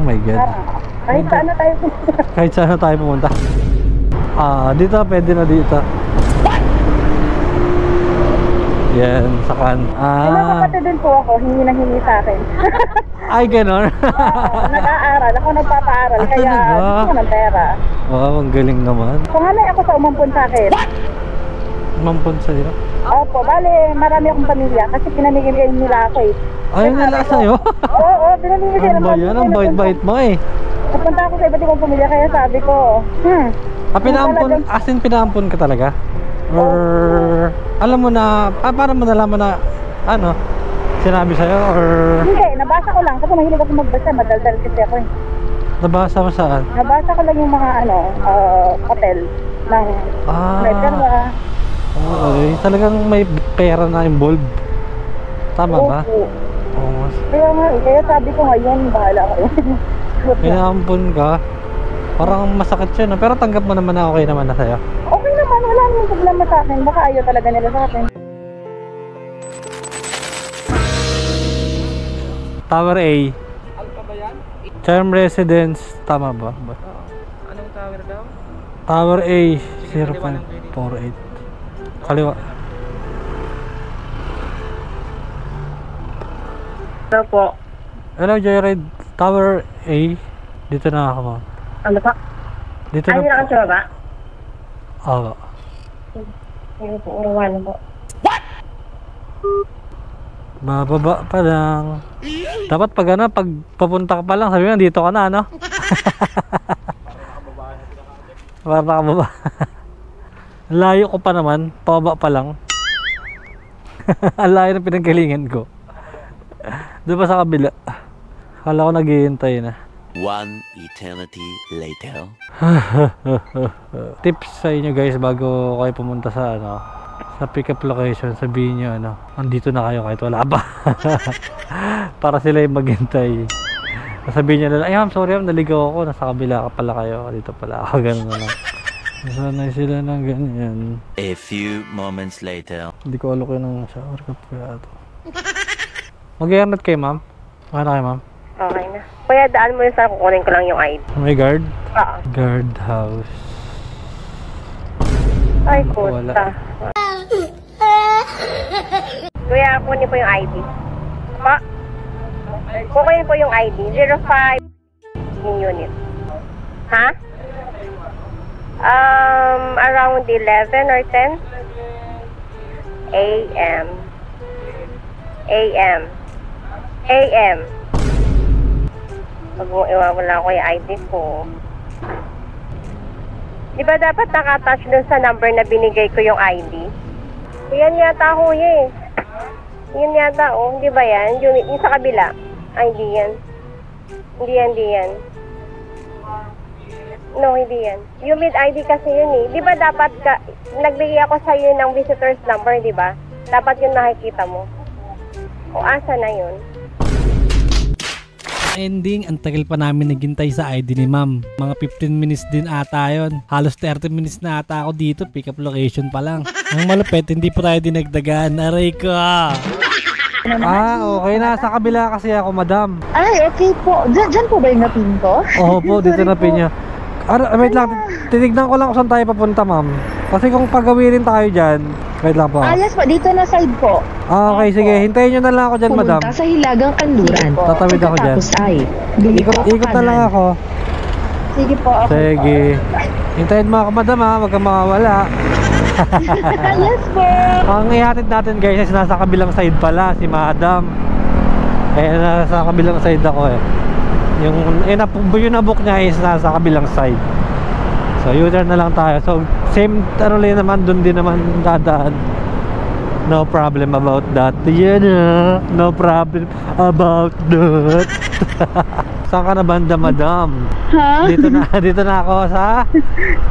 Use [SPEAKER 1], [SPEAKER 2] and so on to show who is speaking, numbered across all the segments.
[SPEAKER 1] my God.
[SPEAKER 2] Kahit saan na tayo pumunta.
[SPEAKER 1] Kahit saan na tayo pumunta. Dito, pwede na dito. Yan, sakan.
[SPEAKER 2] May mga kapatid din po ako, hingi na hingi sa akin.
[SPEAKER 1] Ay, ganon.
[SPEAKER 2] Nag-aaral, ako nagpapaaral, kaya gusto ko ng pera.
[SPEAKER 1] Wow, ang galing naman.
[SPEAKER 2] Pangalay ako sa umampun sa akin.
[SPEAKER 1] Umampun sa'yo?
[SPEAKER 2] Opo, bale, marami akong pamilya kasi pinamigay nila ako eh.
[SPEAKER 1] Ay, nila sa'yo?
[SPEAKER 2] Oo, pinamigay nila.
[SPEAKER 1] Ano ba yan? Ang bait-bait mo eh.
[SPEAKER 2] Napunta ako sa iba't ibang pamilya kaya sabi ko,
[SPEAKER 1] pinaampun, as in pinaampun ka talaga? Or alam mo na, paano mo nalaman na sinabi sa'yo or?
[SPEAKER 2] Hindi, nabasa ko lang kasi mahilig ako magbasa, madaldal kasi ako eh.
[SPEAKER 1] Nabasa mo saan?
[SPEAKER 2] Nabasa ko lang yung mga hotel ng Medgarwa.
[SPEAKER 1] Okay, talagang may pera na involved. Tama ba? Oo.
[SPEAKER 2] Kaya nga, kaya sabi ko ngayon, bahala kayo.
[SPEAKER 1] Pinaampun ka? Parang masakit yun, pero tanggap mo naman na okay naman na sa'yo?
[SPEAKER 2] Okay naman, wala namang problema sa akin. Baka ayaw talaga nila sa akin.
[SPEAKER 1] Tower A.
[SPEAKER 3] Alpha ba yan?
[SPEAKER 1] Charm Residence, tama ba?
[SPEAKER 3] Anong tower daw?
[SPEAKER 1] Tower A, 0.48. Kaliwa.
[SPEAKER 2] Hello po.
[SPEAKER 1] Hello, Joyride. Tower A. Dito na ako, ma'am.
[SPEAKER 2] Ano pa?
[SPEAKER 1] Dito na.
[SPEAKER 2] Ay, nakasya ba?
[SPEAKER 1] Oo.
[SPEAKER 2] Sige po, urawan po.
[SPEAKER 1] Bababa pa lang. Dapat pag pag papunta ka pa lang, sabi mo, dito ka na, ano? Para nakababa. Layo ko pa naman, pababa pa lang. Ang layo ng pinanggalingan ko. Doon pa sa kabila. Kala ko naghihintay na.
[SPEAKER 4] One eternity later.
[SPEAKER 1] Tips sa inyo guys bago kayo pumunta sa sa pick up location, sabihin nyo andito na kayo kahit wala pa. Para sila yung maghintay. Sabihin nyo na, ay ma'am, sorry ma'am, naligaw ako, nasa kabila ka pala kayo, dito pala ako, gano'n na lang. Nasanay sila ng ganyan.
[SPEAKER 4] A few moments later.
[SPEAKER 1] Hindi ko alok yun ng shower cup kaya ito. Mag-i-arnat kayo ma'am? Okay na kayo ma'am?
[SPEAKER 2] Okay na. Kuya, daan mo yun sa kukunin ko lang yung ID.
[SPEAKER 1] May guard?
[SPEAKER 2] Oo.
[SPEAKER 1] Guard house.
[SPEAKER 2] Ay,
[SPEAKER 1] wala.
[SPEAKER 2] puta. Kuya, kunin po yung ID. Kukunin po yung ID. 05 unit. Ha? Around 11 or 10 AM. Pag iwawala ko yung ID ko. Di ba dapat nakatouch dun sa number na binigay ko yung ID? Yan yata ho eh. Yan yata oh. Di ba yan? Yung sa kabila. Ay, hindi yan. Hindi yan. No, hindi yan. Yung mid ID kasi yun eh. Di ba dapat nagbigay ako sa iyo ng visitor's number, di ba? Dapat yun nakikita mo. O asa na yun?
[SPEAKER 1] Ending, ang tagal pa namin naghintay sa ID ni ma'am. Mga 15 minutes din ata yun. Halos 30 minutes na ata ako dito. Pick up location pa lang. Ang malupit, hindi po tayo dinagdagan. Aray ko. Okay. Nasa kabila kasi ako, madam.
[SPEAKER 2] Ay, okay po. Diyan po ba yung napin ko?
[SPEAKER 1] Oo po, dito napin nyo. Wait lang, tinignan ko lang kung saan tayo papunta, ma'am. Kasi kung pagawirin tayo dyan, wait lang po.
[SPEAKER 2] Yes po, dito na side po.
[SPEAKER 1] Okay, sige. Hintayin nyo na lang ako dyan, madam.
[SPEAKER 5] Pumunta sa Hilagang Kanluran.
[SPEAKER 1] Tatawid ako dyan.
[SPEAKER 5] Tapos ay
[SPEAKER 1] Ikot na lang ako.
[SPEAKER 2] Sige po. Okay.
[SPEAKER 1] Sige. Hintayin mo ako, madam, ha. Huwag kang makawala.
[SPEAKER 2] Yes po.
[SPEAKER 1] Ang ihatid natin, guys, is nasa kabilang side pala, si madam. Nasa kabilang side ako, eh. Yung nabook niya is nasa kabilang side. So U-turn na lang tayo. So same lang naman, dun din naman dadaan. No problem about that. No problem about that. Saan ka na banda, madam?
[SPEAKER 2] Ha?
[SPEAKER 1] Dito na ako sa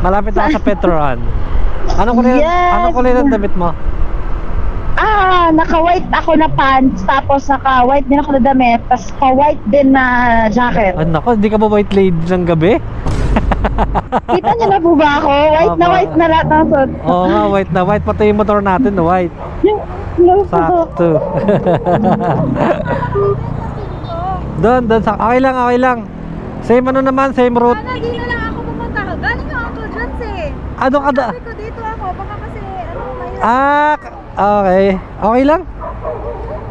[SPEAKER 1] malapit na ako sa Petron. Anong kulay ng damit mo?
[SPEAKER 2] Naka-white ako na pants, tapos naka-white din ako na damit, tapos pa-white din na jacket.
[SPEAKER 1] Nako, hindi ka ba white lady ng gabi?
[SPEAKER 2] Kita niyo na po ba ako? White na lahat ng suot.
[SPEAKER 1] Oo nga, white na white. Pati yung motor natin, white. Sakto. Doon, okay lang. Same ano naman, same route.
[SPEAKER 5] Lagi na lang ako pumunta. Galing yung Uncle John's eh.
[SPEAKER 1] Ano ka da?
[SPEAKER 5] Sabi ko dito ako, baka kasi mahirap.
[SPEAKER 1] Ah, okay. Okay lang.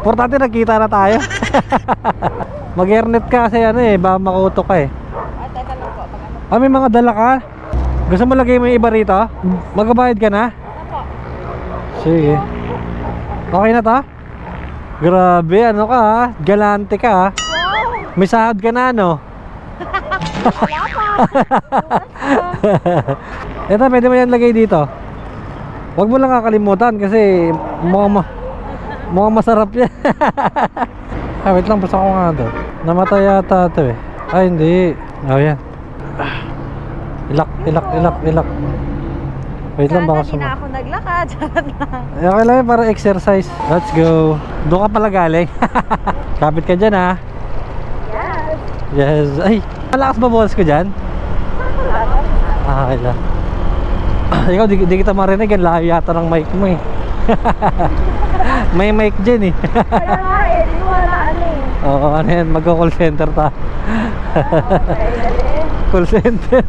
[SPEAKER 1] Importante nagkita na tayo. Mag-airnet ka kasi ano eh, baka makutok ka eh.
[SPEAKER 5] Teka lang po.
[SPEAKER 1] Ah, may mga dala ka? Gusto mo lagay mo yung iba rito? Magbabayad ka na?
[SPEAKER 5] Ako.
[SPEAKER 1] Sige. Okay na to? Grabe, ano ka ha? Galante ka ha?
[SPEAKER 5] Wow!
[SPEAKER 1] May sahod ka na ano?
[SPEAKER 5] Wala pa.
[SPEAKER 1] Ito, pwede mo yan lagay dito. Huwag mo lang kakalimutan kasi mukhang masarap yan. Ah, wait lang, basta ko nga to. Namatay yata ito eh. Ay, hindi. Oh, yan. Ilak. Wait lang, baka
[SPEAKER 5] Sana di na ako naglakad. Charot lang.
[SPEAKER 1] Okay lang yun, para exercise. Let's go. Doon ka pala galing. Kapit ka dyan ha.
[SPEAKER 5] Yes.
[SPEAKER 1] Yes. Ay, malakas ba boss ko dyan? Ah, okay lang. Ikaw, di kita marinig. Ang layo yata ng mic mo eh. May mic dyan eh.
[SPEAKER 5] Kaya nga eh, di ko wala ano eh.
[SPEAKER 1] Oo, ano yan, mag-call center ta. Call center.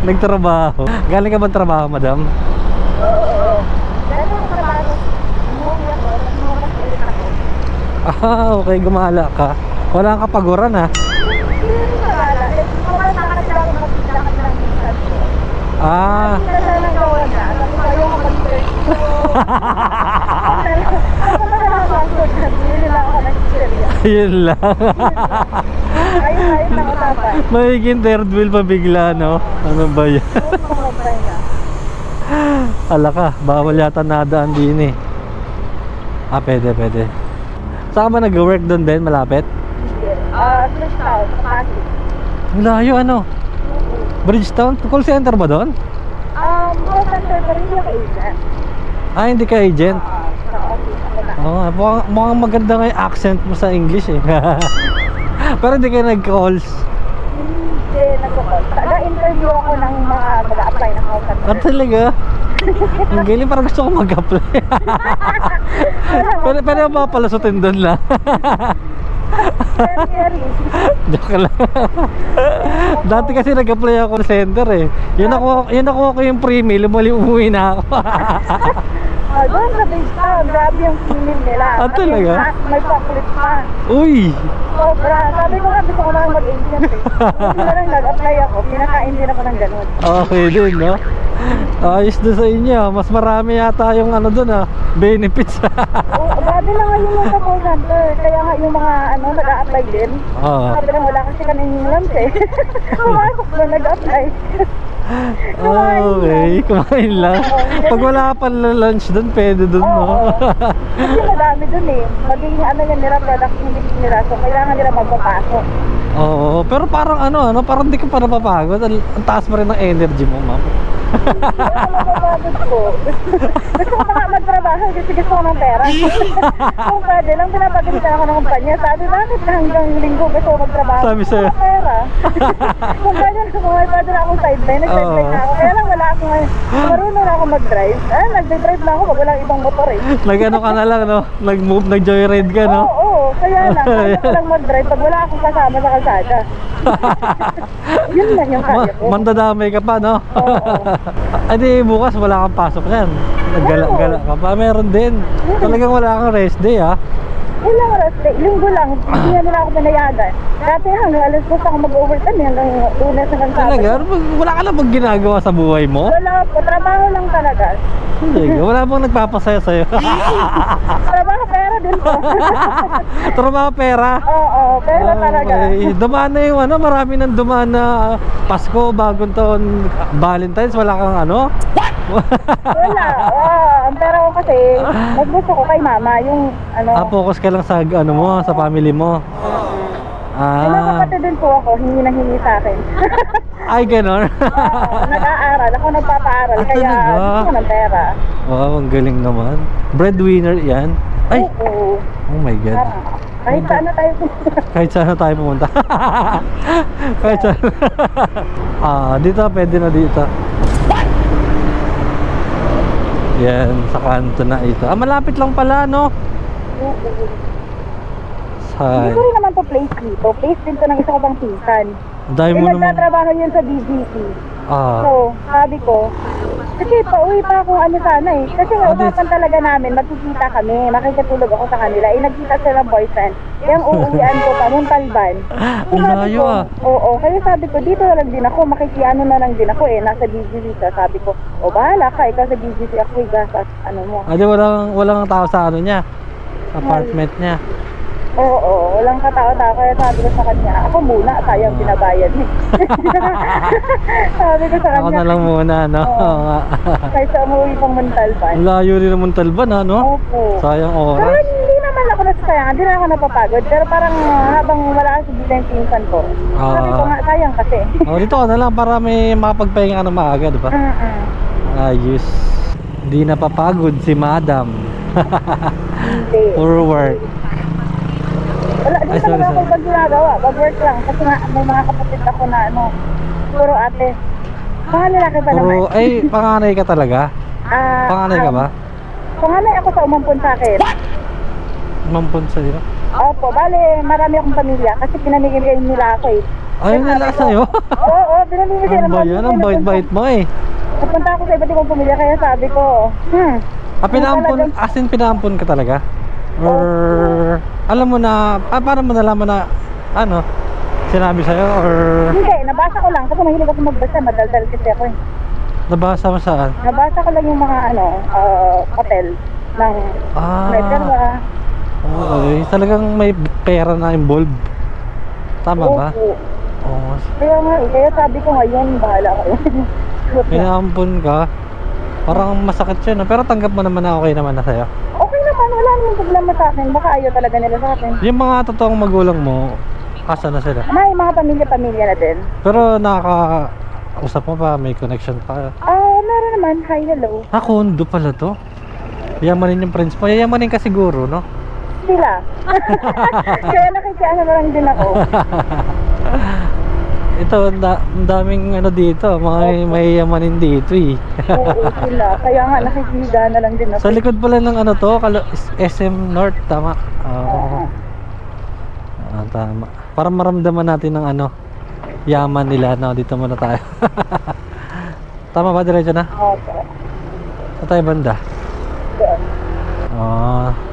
[SPEAKER 1] Nagtrabaho. Galing ka bang trabaho, madam?
[SPEAKER 5] Oo. Dahil ako trabaho, umuwi ako, nagmumakasin ako.
[SPEAKER 1] Ah, okay, gumala ka. Wala kang kapaguran ha.
[SPEAKER 5] Hindi rin wala. Mawala ka sila kung magkakit lang minsan ko.
[SPEAKER 1] Ah,
[SPEAKER 5] Hindi na sana nang gawa na. Sabi ko, ayaw ko mag-search. Ako na lang ako ang hindi nila ako nag-serya.
[SPEAKER 1] yun lang.
[SPEAKER 5] Ayun na usapan.
[SPEAKER 1] Magiging third wheel pa bigla, no? Ano ba yan?
[SPEAKER 5] Kumabay na.
[SPEAKER 1] Ala ka, bawal yata nadaan din eh. Ah, pwede. Saan ka ba nag-work doon din, malapit?
[SPEAKER 5] Bridgetown, Pasig.
[SPEAKER 1] Ang layo, ano? Bridgetown? Call center ba doon?
[SPEAKER 5] Call center pa rin yung agent.
[SPEAKER 1] Ah, hindi ka agent?
[SPEAKER 5] Sa office ako na.
[SPEAKER 1] Oo, mukhang maganda nga yung accent mo sa English eh. Pero hindi ka nag-calls.
[SPEAKER 5] Hindi, nag-call. Nag-interview ako ng mga mag-a-apply ng call center.
[SPEAKER 1] Ah, talaga? Ang galing, parang gusto ko mag-apply. Pwede mo ba palasutin doon lang?
[SPEAKER 5] Very.
[SPEAKER 1] Joke lang. Dati kasi nag-apply ako sa center eh. Yun ako yung pre-mail, umuwi na ako.
[SPEAKER 5] Doon sa Bridgetown, grabe yung feeling nila.
[SPEAKER 1] Ah, talaga?
[SPEAKER 5] May chocolate pa.
[SPEAKER 1] Uy!
[SPEAKER 5] Sobra. Sabi ko nga, gusto ko lang mag-agent eh. Hindi na lang nag-apply ako, pinakain din ako ng ganun.
[SPEAKER 1] Okay din, no? Ayos doon sa inyo. Mas marami yata yung ano doon ah, benefits.
[SPEAKER 5] Oo, grabe na nga yung mga call center. Kaya nga yung mga nag-a-apply din.
[SPEAKER 1] Oo.
[SPEAKER 5] Sabi lang, wala kasi kanina lunch eh. Pumasok na nag-apply.
[SPEAKER 1] Okay, kumain lang. Pag wala pa lunch doon, pwede doon, no?
[SPEAKER 5] Kasi madami dun eh. Maging yan nila, product indication nila. So, kailangan nila magpapasok.
[SPEAKER 1] Oo, pero parang parang di ka pa napapagod. Ang taas pa rin ng energy mo, ma'am.
[SPEAKER 5] Mapapagod ko. Gusto ko mga magtrabaho kasi gusto ko ng pera. Kung pwede lang, pinapagalitan ako ng kumpanya. Sabi, bakit hanggang linggo gusto ko magtrabaho?
[SPEAKER 1] Sabi sa'yo.
[SPEAKER 5] Gusto ko pera. Kung pwede na akong sideline, nag-sideline na ako. Kaya lang wala akong, marunong na ako mag-drive. Nag-drive na ako pag walang ibang motor eh.
[SPEAKER 1] Nag-ano ka na lang, no? Nag-move, nag-joyride ka, no?
[SPEAKER 5] Oo, kaya lang. Kaya ko lang mag-drive pag wala akong kasama sa kalsada. Yun lang yung kaya ko.
[SPEAKER 1] Mandadamay ka pa, no?
[SPEAKER 5] Oo.
[SPEAKER 1] Ay di bukas wala kang pasok yan. Naggala-gala ka pa. Meron din. Talagang wala kang rest day ha.
[SPEAKER 5] Ilang oras, linggo lang, hindi na nila ako pinayagan. Dati hanggang alas 2 ako mag-overtime hanggang Lunes hanggang Sabado.
[SPEAKER 1] Talaga? Wala ka lang bang ginagawa sa buhay mo?
[SPEAKER 5] Wala po, trabaho lang talaga.
[SPEAKER 1] Talaga? Wala bang nagpapasaya sa'yo?
[SPEAKER 5] Trabaho, pera din po.
[SPEAKER 1] Trabaho pera?
[SPEAKER 5] Oo, pera talaga.
[SPEAKER 1] Okay. Dumaan na yung marami nang dumaan na Pasko, bagong taon, Valentine's, wala kang
[SPEAKER 5] Wala, ang pera ko kasi, mas gusto ko kay mama, yung
[SPEAKER 1] focus ka lang sa mo, sa family mo.
[SPEAKER 5] Yung mga kapatid din po ako, hingi na hingi sa akin.
[SPEAKER 1] Ay, ganon.
[SPEAKER 5] Nag-aaral, ako nagpapaaral, kaya
[SPEAKER 1] talaga?
[SPEAKER 5] gusto ko ng pera.
[SPEAKER 1] Wow, ang galing naman. Breadwinner yan. Ay,
[SPEAKER 5] Oo.
[SPEAKER 1] oh my God.
[SPEAKER 5] Kahit saan na tayo pumunta.
[SPEAKER 1] Kahit saan na tayo pumunta. Kahit saan. Dito, pwede na dito. Yan, sa kanto na ito. Malapit lang pala, no?
[SPEAKER 5] Hindi ko rin naman to place dito. Place din to ng isa ko bang pinsan.
[SPEAKER 1] Ang dami mo naman.
[SPEAKER 5] Nagtatrabaho yun sa BGC.
[SPEAKER 1] Ah.
[SPEAKER 5] So, sabi ko, kasi pauwi pa ako ano sana eh. Kasi nga usapan talaga namin, magkikita kami, makikitulog ako sa kanila. Eh, nagkita sila ng boyfriend. Yung uuwian ko pa, yung Talban. So, sabi
[SPEAKER 1] Layo
[SPEAKER 5] ko,
[SPEAKER 1] ah.
[SPEAKER 5] oo, kaya sabi ko, dito na lang din ako, makikiano na lang din ako eh, nasa BGC. So, sabi ko, o bahala ka, ikaw sa BGC, ako igasas, ano mo.
[SPEAKER 1] Di walang tao sa ano niya. Apartment niya.
[SPEAKER 5] Oo, walang katao-tao, kaya sabi ko sa kanya, ako muna, sayang binabayad eh. Sabi ko sa
[SPEAKER 1] Ako
[SPEAKER 5] kanya,
[SPEAKER 1] na lang muna, no?
[SPEAKER 5] Oo.
[SPEAKER 1] Oo nga.
[SPEAKER 5] kaysa umuwi pang Montalban.
[SPEAKER 1] Ang layo rin naman Talban, ha, no?
[SPEAKER 5] Opo.
[SPEAKER 1] Sayang
[SPEAKER 5] Pero
[SPEAKER 1] oras.
[SPEAKER 5] hindi naman ako nasasayangan, hindi na ako napapagod. Pero parang habang wala kasi dito yung pinsan ko, sabi ko nga, sayang kasi.
[SPEAKER 1] Dito ka na lang para may makapagpahinga ka na maaga, di ba? Ayos. Hindi napapagod si Madam.
[SPEAKER 5] Hindi.
[SPEAKER 1] For work.
[SPEAKER 5] Wala, di
[SPEAKER 1] Ay,
[SPEAKER 5] naman
[SPEAKER 1] sorry,
[SPEAKER 5] ako
[SPEAKER 1] sorry.
[SPEAKER 5] pag ginagawa, pag-work lang. Kasi nga, may mga kapatid ako na ano, puro ate. Mga lalaki pa naman.
[SPEAKER 1] Puro, ay, panganay ka talaga?
[SPEAKER 5] Ah,
[SPEAKER 1] Panganay ka ba?
[SPEAKER 5] Panganay ako sa umampun sa akin.
[SPEAKER 1] Mampun sa dito?
[SPEAKER 5] Opo, bale, marami akong pamilya kasi pinamigay nila ako eh.
[SPEAKER 1] Ayun nila sa'yo?
[SPEAKER 5] Oo, pinamigay
[SPEAKER 1] Ano ba yan? Ang bait-bait mo eh.
[SPEAKER 5] Napunta ako sa iba't ibang pamilya kaya sabi ko,
[SPEAKER 1] Pinaampun, as in pinaampun ka talaga? Or, alam mo na, paano mo nalaman na, ano, sinabi sa'yo? Or,
[SPEAKER 5] hindi, nabasa ko lang kasi mahilig ako magbasa, madaldal kasi ako eh.
[SPEAKER 1] nabasa mo saan?
[SPEAKER 5] Nabasa ko lang yung mga ano, hotel ng Medalla.
[SPEAKER 1] Okay, talagang may pera na involved. Tama ba?
[SPEAKER 5] Opo.
[SPEAKER 1] Oo.
[SPEAKER 5] Kaya nga eh, kaya sabi ko ngayon, bahala kayo.
[SPEAKER 1] Pinaampun ka. Parang masakit yun, no? Pero tanggap mo naman na okay naman na sa'yo.
[SPEAKER 5] Okay naman, wala namang problema sa akin. Baka ayaw talaga nila sa akin.
[SPEAKER 1] Yung mga totoong magulang mo, asa na sila?
[SPEAKER 5] May mga pamilya-pamilya na din.
[SPEAKER 1] Pero nakaka-usap mo pa, may connection pa.
[SPEAKER 5] Meron naman. Hi, hello.
[SPEAKER 1] Kondo pala to. Yamanin yung friends mo. Yayamanin ka siguro, no?
[SPEAKER 5] Sila. Kaya nakikiano na lang din ako.
[SPEAKER 1] Ito, ang daming ano dito, mga may yamanin dito eh.
[SPEAKER 5] Oo, sila. Kaya nga nakikihiga na lang din ako.
[SPEAKER 1] Sa likod pala ng ano to, SM North, tama? Oo. Tama. Para maramdaman natin ng ano, yaman nila, no? Dito muna tayo. Tama ba? Diretso na?
[SPEAKER 5] Okay.
[SPEAKER 1] Sa tayo banda?
[SPEAKER 5] Doon.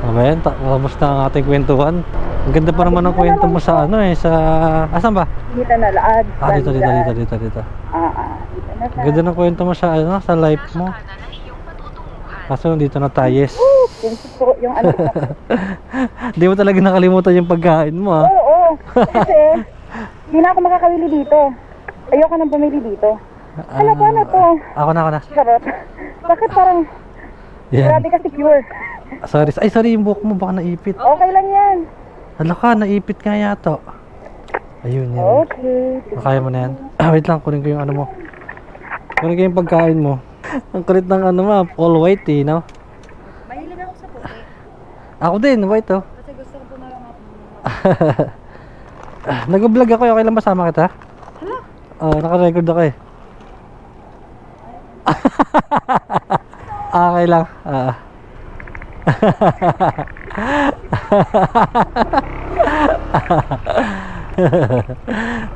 [SPEAKER 1] Ayan, tapos na ang ating kwentuhan. Ang ganda pa naman ng kwento mo sa ano eh, sa... Asan ba?
[SPEAKER 5] Dito na laad.
[SPEAKER 1] Dito.
[SPEAKER 5] Dito na
[SPEAKER 1] Dito
[SPEAKER 5] sa...
[SPEAKER 1] Ang ganda ng kwento mo sa ano, sa life mo. Kaso dito na tayo, yes.
[SPEAKER 5] Yung ano.
[SPEAKER 1] Hindi mo talaga nakalimutan yung pagkain mo, ha?
[SPEAKER 5] Oo. Kasi, hindi na ako makakawili dito. Ayoko nang pumili dito. Ano to?
[SPEAKER 1] Ako na.
[SPEAKER 5] Sarap. Bakit parang...
[SPEAKER 1] Yan.
[SPEAKER 5] Grabe kasi pure.
[SPEAKER 1] Sorry, yung buhok mo baka naipit.
[SPEAKER 5] Okay lang yan.
[SPEAKER 1] Hala ka, naipit nga yata. Ayun yan.
[SPEAKER 5] Okay.
[SPEAKER 1] Kaya mo na yan. Wait lang, kunin ko yung ano mo. Kunin ko yung pagkain mo. Ang kulit ng ano mo, all white eh, no?
[SPEAKER 5] Mahilig ako sa puti.
[SPEAKER 1] Ako din, white oh.
[SPEAKER 5] Kasi gusto ko pumarang ako.
[SPEAKER 1] Nag-vlog ako, okay lang ba sama kita? Oo, naka-record ako eh. Okay lang.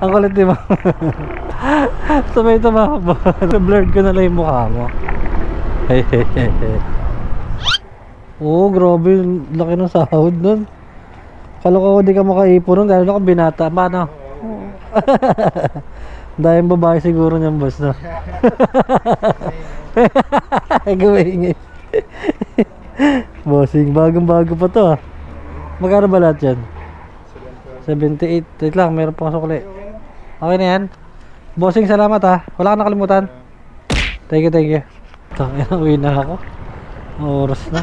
[SPEAKER 1] Ang kulit di ba? Sabay tumakbo. Blurred ko na lang yung mukha mo. Oo, grabe. Laki ng sahod nun. Kala ko di ka makaipon nun. Dahil ako binata. Paano? Dahil babae siguro niyang boss na. Gawin bossing, bagong-bago pa to ah. Magkano ba lahat yan? 78. Wait lang, meron pang sukli. Okay na yan. Bossing, salamat ah. Wala ka nakalimutan. Thank you. Tangina, uwi na ako. Oras na.